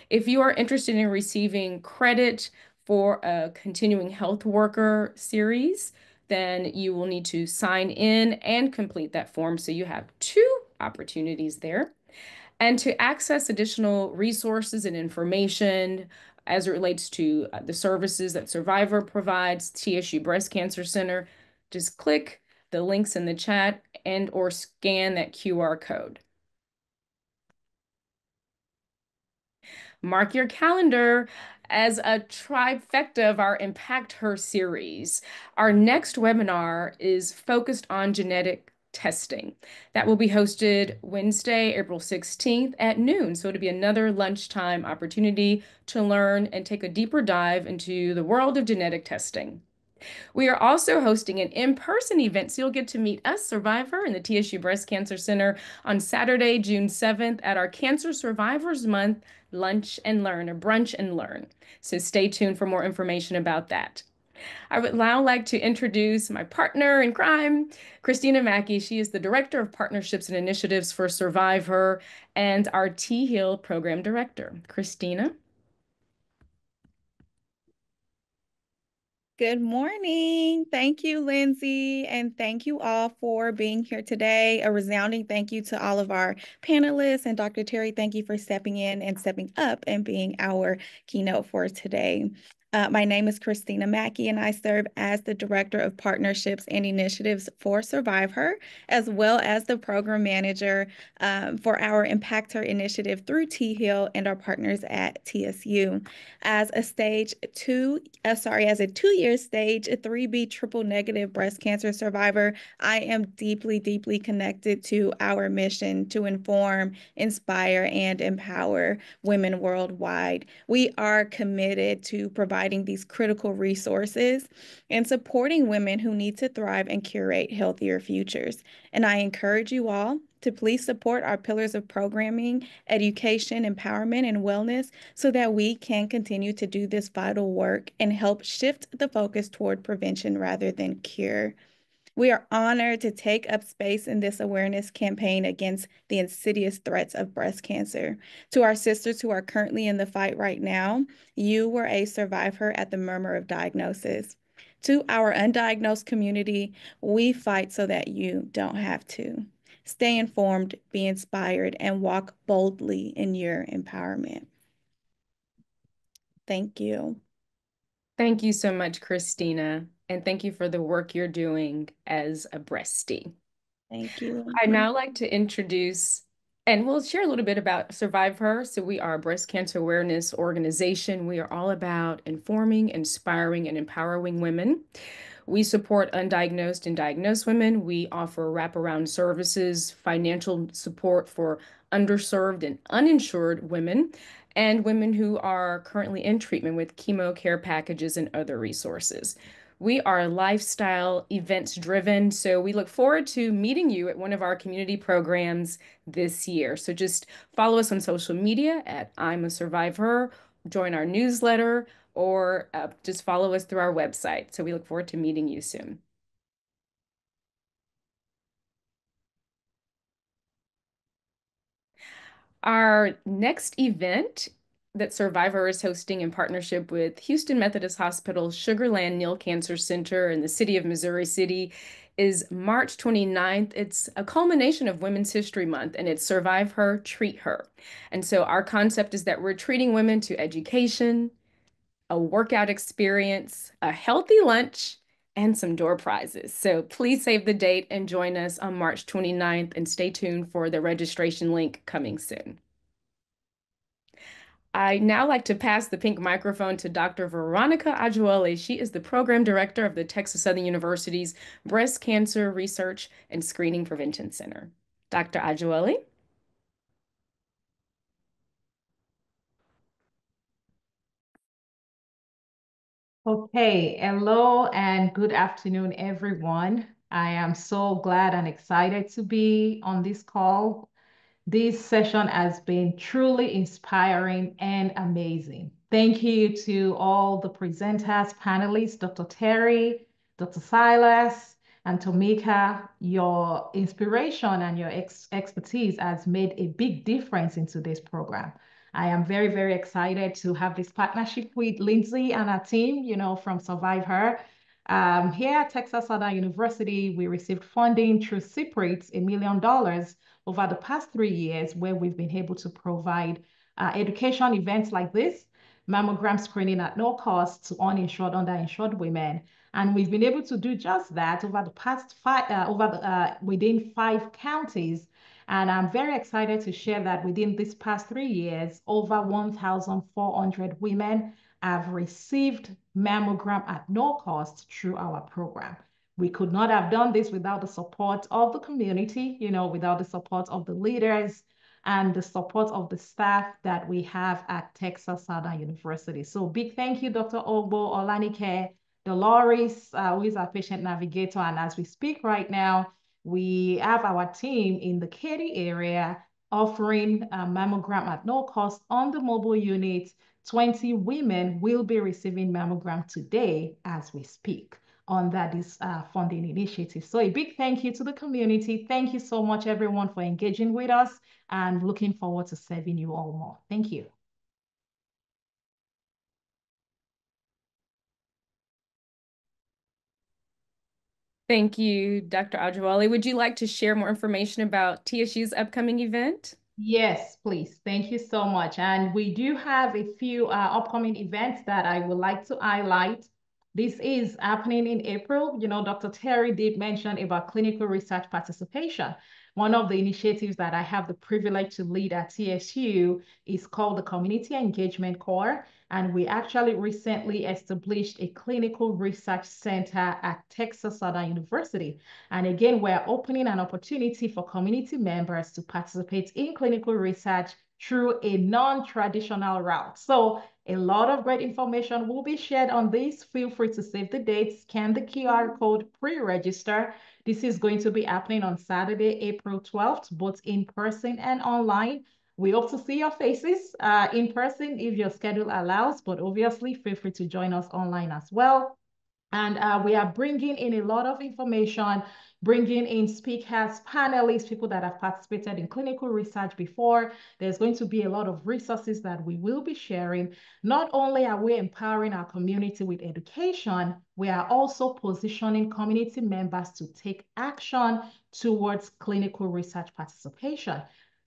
If you are interested in receiving credit for a continuing health worker series, then you will need to sign in and complete that form. So you have 2 opportunities there. And to access additional resources and information as it relates to the services that Survivor provides, TSU Breast Cancer Center, just click the links in the chat and or scan that QR code. Mark your calendar as a trifecta of our Impact Her series. Our next webinar is focused on genetic testing. That will be hosted Wednesday, April 16th at noon. So it'll be another lunchtime opportunity to learn and take a deeper dive into the world of genetic testing. We are also hosting an in-person event, so you'll get to meet us, Survivor, in the TSU Breast Cancer Center on Saturday, June 7th at our Cancer Survivors Month Lunch and Learn, or Brunch and Learn. So stay tuned for more information about that. I would now like to introduce my partner in crime, Christina Mackey. She is the Director of Partnerships and Initiatives for Survivor and our T-Hill Program Director. Christina. Good morning. Thank you, Lindsay, and thank you all for being here today. A resounding thank you to all of our panelists, and Dr. Terry, thank you for stepping in and stepping up and being our keynote for today. My name is Christina Mackey, and I serve as the Director of Partnerships and Initiatives for Survivor, as well as the Program Manager for our IMPACTHER initiative through T-Hill and our partners at TSU. As a two-year stage 3B triple negative breast cancer survivor, I am deeply, deeply connected to our mission to inform, inspire, and empower women worldwide. We are committed to providing these critical resources and supporting women who need to thrive and curate healthier futures. And I encourage you all to please support our pillars of programming, education, empowerment, and wellness so that we can continue to do this vital work and help shift the focus toward prevention rather than cure. We are honored to take up space in this awareness campaign against the insidious threats of breast cancer. To our sisters who are currently in the fight right now, you were a survivor at the murmur of diagnosis. To our undiagnosed community, we fight so that you don't have to. Stay informed, be inspired, and walk boldly in your empowerment. Thank you. Thank you so much, Christina. And thank you for the work you're doing as a breastie. Thank you. I'd now like to introduce, and we'll share a little bit about Survive Her. So we are a breast cancer awareness organization. We are all about informing, inspiring, and empowering women. We support undiagnosed and diagnosed women. We offer wraparound services, financial support for underserved and uninsured women, and women who are currently in treatment with chemo care packages and other resources. We are lifestyle events driven, so we look forward to meeting you at one of our community programs this year. So just follow us on social media at I'm a Survivor, join our newsletter, or just follow us through our website. So we look forward to meeting you soon. Our next event that Survivor is hosting in partnership with Houston Methodist Hospital's Sugarland Neal Cancer Center in the city of Missouri City is March 29th. It's a culmination of Women's History Month, and it's Survive Her, Treat Her. And so our concept is that we're treating women to education, a workout experience, a healthy lunch, and some door prizes. So please save the date and join us on March 29th, and stay tuned for the registration link coming soon. I now like to pass the pink microphone to Dr. Veronica Ajuole. She is the program director of the Texas Southern University's Breast Cancer Research and Screening Prevention Center. Dr. Ajuole. Okay, hello and good afternoon, everyone. I am so glad and excited to be on this call. This session has been truly inspiring and amazing. Thank you to all the presenters, panelists, Dr. Terry, Dr. Silas, and Tomika. Your inspiration and your expertise has made a big difference in today's program. I am very, very excited to have this partnership with Lindsay and her team, from Survive Her. Here at Texas Southern University, we received funding through CPRITS, $1 million over the past 3 years, where we've been able to provide education events like this, mammogram screening at no cost to uninsured, underinsured women. And we've been able to do just that over the past within 5 counties. And I'm very excited to share that within this past 3 years, over 1,400 women have received mammogram at no cost through our program. We could not have done this without the support of the community, without the support of the leaders and the support of the staff that we have at Texas Southern University. So big thank you, Dr. Ogbo, Olanike, Dolores, who is our patient navigator. And as we speak right now, we have our team in the Katy area offering a mammogram at no cost on the mobile unit. 20 women will be receiving mammogram today as we speak under this funding initiative. So a big thank you to the community. Thank you so much, everyone, for engaging with us, and looking forward to serving you all more. Thank you. Thank you, Dr. Ajuole. Would you like to share more information about TSU's upcoming event? Yes, please. Thank you so much. And we do have a few upcoming events that I would like to highlight. This is happening in April. Dr. Terry did mention about clinical research participation. One of the initiatives that I have the privilege to lead at TSU is called the Community Engagement Core. And we actually recently established a clinical research center at Texas Southern University. And again, we're opening an opportunity for community members to participate in clinical research through a non-traditional route. So a lot of great information will be shared on this. Feel free to save the date, scan the QR code, pre-register. This is going to be happening on Saturday, April 12th, both in person and online. We hope to see your faces in person if your schedule allows, but obviously feel free to join us online as well. And we are bringing in a lot of information, bringing in speakers, panelists, people that have participated in clinical research before. There's going to be a lot of resources that we will be sharing. Not only are we empowering our community with education, we are also positioning community members to take action towards clinical research participation.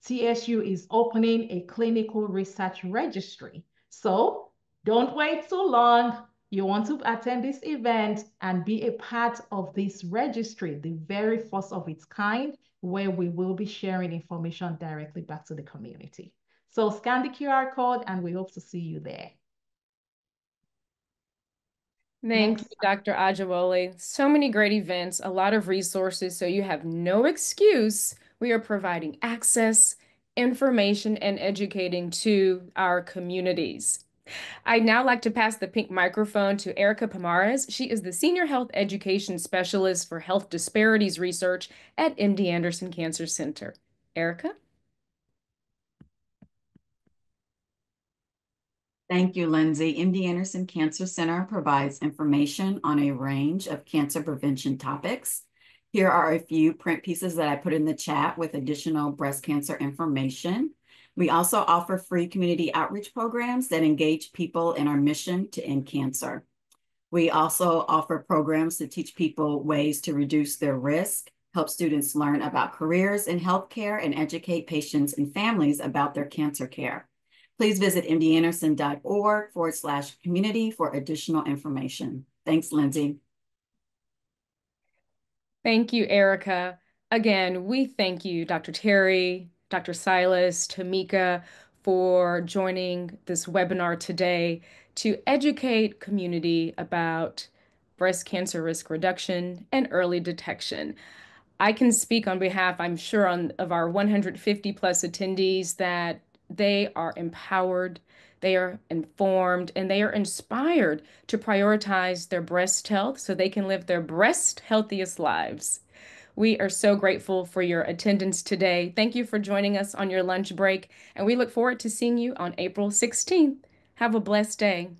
TSU is opening a clinical research registry. So don't wait too long. You want to attend this event and be a part of this registry, the very first of its kind, where we will be sharing information directly back to the community. So scan the QR code and we hope to see you there. Thank you, Dr. Ajawole. So many great events, a lot of resources, so you have no excuse. We are providing access, information, and educating to our communities. I'd now like to pass the pink microphone to Erica Pomares. She is the Senior Health Education Specialist for Health Disparities Research at MD Anderson Cancer Center. Erica? Thank you, Lindsay. MD Anderson Cancer Center provides information on a range of cancer prevention topics. Here are a few print pieces that I put in the chat with additional breast cancer information. We also offer free community outreach programs that engage people in our mission to end cancer. We also offer programs to teach people ways to reduce their risk, help students learn about careers in healthcare, and educate patients and families about their cancer care. Please visit mdanderson.org/community for additional information. Thanks, Lindsay. Thank you, Erica. Again, we thank you, Dr. Terry, Dr. Silas, Tamika, for joining this webinar today to educate community about breast cancer risk reduction and early detection. I can speak on behalf, I'm sure, of our 150 plus attendees that they are empowered, they are informed, and they are inspired to prioritize their breast health so they can live their breast healthiest lives. We are so grateful for your attendance today. Thank you for joining us on your lunch break, and we look forward to seeing you on April 16th. Have a blessed day.